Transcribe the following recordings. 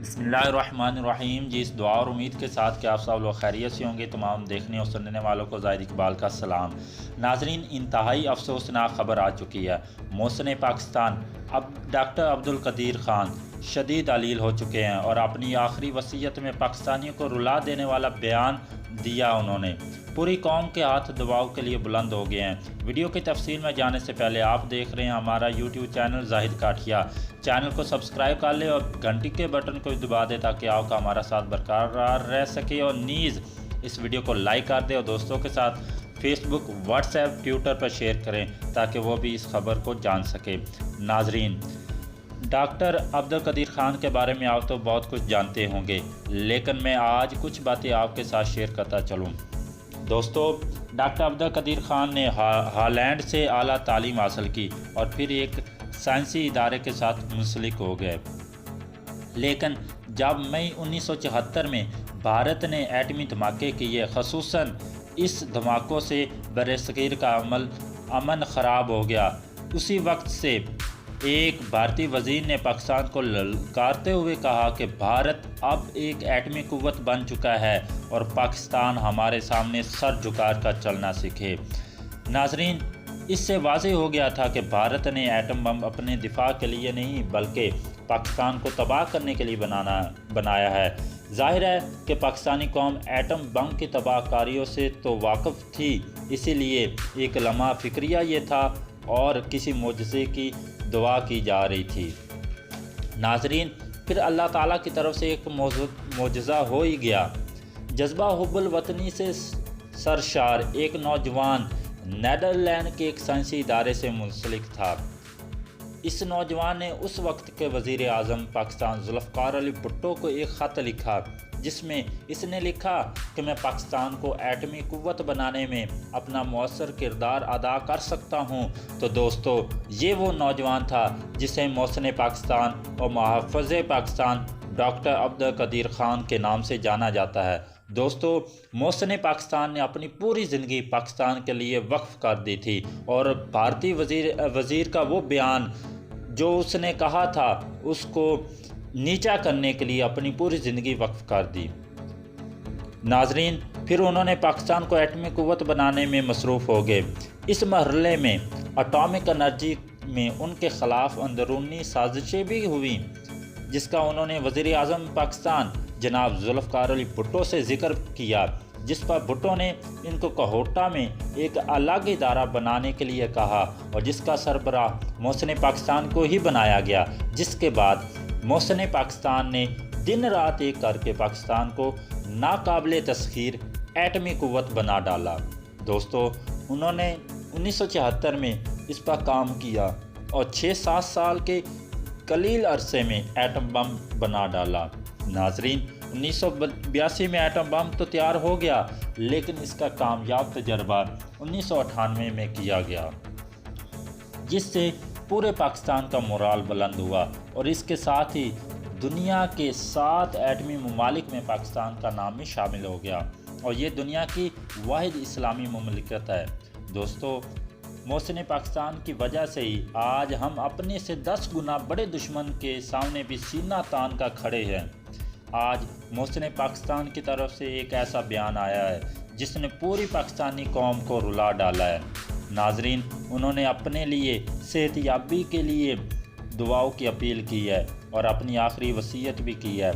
بسم اللہ الرحمن الرحیم۔ جی اس دعا اور امید کے ساتھ کہ آپ سب لوگ خیریت سے ہوں گے، تمام دیکھنے اور سننے والوں کو زاہد اقبال کا سلام۔ ناظرین، انتہائی افسوسناک خبر آ چکی ہے۔ محسن پاکستان ڈاکٹر عبدالقدیر خان شدید علیل ہو چکے ہیں اور اپنی آخری وصیت میں پاکستانیوں کو رلا دینے والا بیان دیا انہوں نے۔ پوری قوم کے ہاتھ دعاؤں کے لیے بلند ہو گئے ہیں۔ ویڈیو کی تفصیل میں جانے سے پہلے آپ دیکھ رہے ہیں ہمارا یوٹیوب چینل زاہد کاٹھیا۔ چینل کو سبسکرائب کر لیں اور گھنٹی کے بٹن کو دبا دیں تاکہ آپ کا ہمارا ساتھ برقرار رہ سکے، اور نیز اس ویڈیو کو لائک کر دیں اور دوستوں کے ساتھ فیس بک، واٹس ایپ، ٹویٹر پر شیئر کریں تاکہ وہ بھی اس خبر کو جان سکے۔ ناظرین، ڈاکٹر عبدالقدیر خان کے بارے میں آپ تو بہت کچھ جانتے ہوں گے، لیکن میں آج کچھ باتیں آپ کے ساتھ شیئر کرتا چلوں۔ دوستو، ڈاکٹر عبدالقدیر خان نے ہالینڈ سے اعلیٰ تعلیم حاصل کی اور پھر ایک سائنسی ادارے کے ساتھ منسلک ہو گئے، لیکن جب مئی 1974 میں بھارت نے ایٹمی دھماکے کیے، خصوصاً اس دھماکوں سے برصغیر کا امن خراب ہو گیا، اسی وقت سے ایک بھارتی وزیر نے پاکستان کو للکارتے ہوئے کہا کہ بھارت اب ایک ایٹمی قوت بن چکا ہے اور پاکستان ہمارے سامنے سر جھکا کر چلنا سیکھے۔ ناظرین، اس سے واضح ہو گیا تھا کہ بھارت نے ایٹم بم اپنے دفاع کے لیے نہیں بلکہ پاکستان کو تباہ کرنے کے لیے بنایا ہے۔ ظاہر ہے کہ پاکستانی قوم ایٹم بم کی تباہ کاریوں سے تو واقف تھی، اسی لیے ایک لمحہ فکریہ یہ تھا اور کسی معجزے کی دعا کی جا رہی تھی۔ ناظرین، پھر اللہ تعالیٰ کی طرف سے ایک معجزہ ہو ہی گیا۔ جذبہ حب الوطنی سے سرشار ایک نوجوان نیدرلینڈ کے ایک سائنسی ادارے سے منسلک تھا۔ اس نوجوان نے اس وقت کے وزیر اعظم پاکستان ذوالفقار علی بھٹو کو ایک خط لکھا، جس میں اس نے لکھا کہ میں پاکستان کو ایٹمی قوت بنانے میں اپنا مؤثر کردار ادا کر سکتا ہوں۔ تو دوستو، یہ وہ نوجوان تھا جسے محسن پاکستان اور محافظ پاکستان ڈاکٹر عبدالقدیر خان کے نام سے جانا جاتا ہے۔ دوستو، محسن پاکستان نے اپنی پوری زندگی پاکستان کے لیے وقف کر دی تھی اور بھارتی وزیر کا وہ بیان جو اس نے کہا تھا اس کو نیچا کرنے کے لیے اپنی پوری زندگی وقف کر دی۔ ناظرین، پھر انہوں نے پاکستان کو ایٹمی قوت بنانے میں مصروف ہو گئے۔ اس مرحلے میں اٹامک انرجی میں ان کے خلاف اندرونی سازشیں بھی ہوئیں، جس کا انہوں نے وزیر اعظم پاکستان جناب ذوالفقار علی بھٹو سے ذکر کیا، جس پر بھٹو نے ان کو کوہٹا میں ایک الگ ادارہ بنانے کے لیے کہا اور جس کا سربراہ محسن پاکستان کو ہی بنایا گیا، جس کے بعد محسن پاکستان نے دن رات ایک کر کے پاکستان کو ناقابل تسخیر ایٹمی قوت بنا ڈالا۔ دوستو، انہوں نے 1974 میں اس پر کام کیا اور 6-7 سال کے قلیل عرصے میں ایٹم بم بنا ڈالا۔ ناظرین، 1982 میں ایٹم بم تو تیار ہو گیا، لیکن اس کا کامیاب تجربہ 1998 میں کیا گیا، جس سے پورے پاکستان کا مورال بلند ہوا اور اس کے ساتھ ہی دنیا کے 7 ایٹمی ممالک میں پاکستان کا نام بھی شامل ہو گیا اور یہ دنیا کی واحد اسلامی مملکت ہے۔ دوستو، محسن پاکستان کی وجہ سے ہی آج ہم اپنے سے 10 گنا بڑے دشمن کے سامنے بھی سینہ تان کر کھڑے ہیں۔ آج محسن پاکستان کی طرف سے ایک ایسا بیان آیا ہے جس نے پوری پاکستانی قوم کو رلا ڈالا ہے۔ ناظرین، انہوں نے اپنے لیے صحت یابی کے لیے دعاؤں کی اپیل کی ہے اور اپنی آخری وصیت بھی کی ہے۔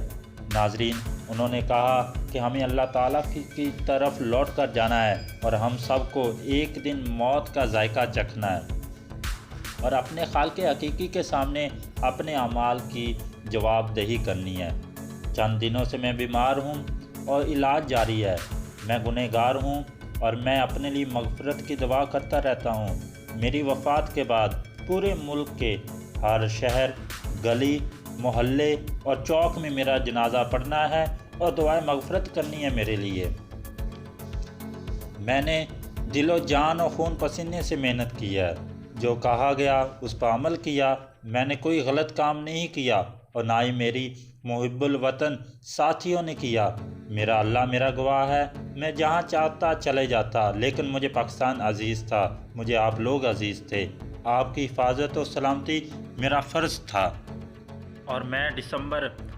ناظرین، انہوں نے کہا کہ ہمیں اللہ تعالیٰ کی طرف لوٹ کر جانا ہے اور ہم سب کو ایک دن موت کا ذائقہ چکھنا ہے اور اپنے خالق حقیقی کے سامنے اپنے اعمال کی جواب دہی کرنی ہے۔ چند دنوں سے میں بیمار ہوں اور علاج جاری ہے۔ میں گنہگار ہوں اور میں اپنے لیے مغفرت کی دعا کرتا رہتا ہوں۔ میری وفات کے بعد پورے ملک کے ہر شہر، گلی، محلے اور چوک میں میرا جنازہ پڑھنا ہے اور دعائیں مغفرت کرنی ہے میرے لیے۔ میں نے دل و جان اور خون پسینے سے محنت کی ہے، جو کہا گیا اس پر عمل کیا۔ میں نے کوئی غلط کام نہیں کیا اور نہ ہی میری محب الوطن ساتھیوں نے کیا۔ میرا اللہ میرا گواہ ہے، میں جہاں چاہتا چلے جاتا، لیکن مجھے پاکستان عزیز تھا، مجھے آپ لوگ عزیز تھے۔ آپ کی حفاظت و سلامتی میرا فرض تھا اور میں دسمبر